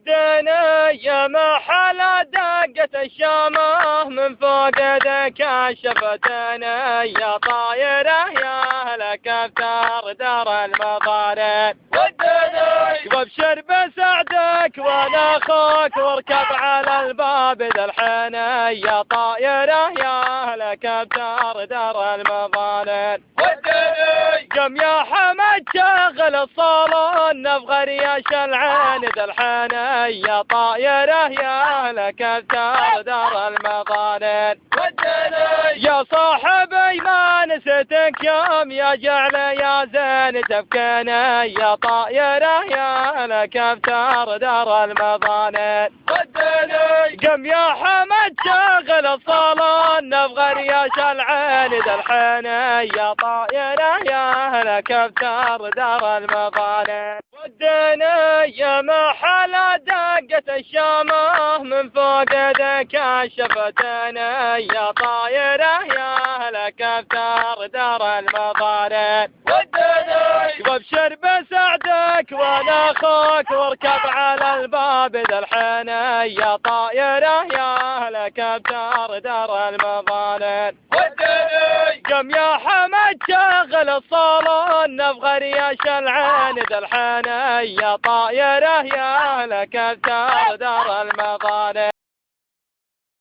والدنيا ما حلا دقة الشامة من فوق كشفتنا يا طايرة يا لك افتر دار المضارب وابشر بسعدك وانا اخوك واركب على الباب ذا الحين يا طايرة يا لك افتر دار المضارب قم يا حمد شغل الصالون نبغى رياش العين ذا الحين يا طايرة يا لك افتر دار المضارب يا صاحبي ما نسيتك يوم يا جعل يا زين تبكينا يا طائرة يا لك افتر دار المضانين قم يا حمد شغل الصالون نبغى رياش العين ذا الحين يا طائرة يا لك افتر دار المضانين والدنيا ما حلا دقة الشامة من فوق كشفتنا يا طايرة يا لك افتر دار المضارب وابشر بسعدك وانا اخوك واركب على الباب ذا الحين يا طايرة يا لك افتر دار المضارب قم يا حمد شغل الصالون نبغى رياش العين ذا الحين يا طايرة يا لك افتر دار المضارب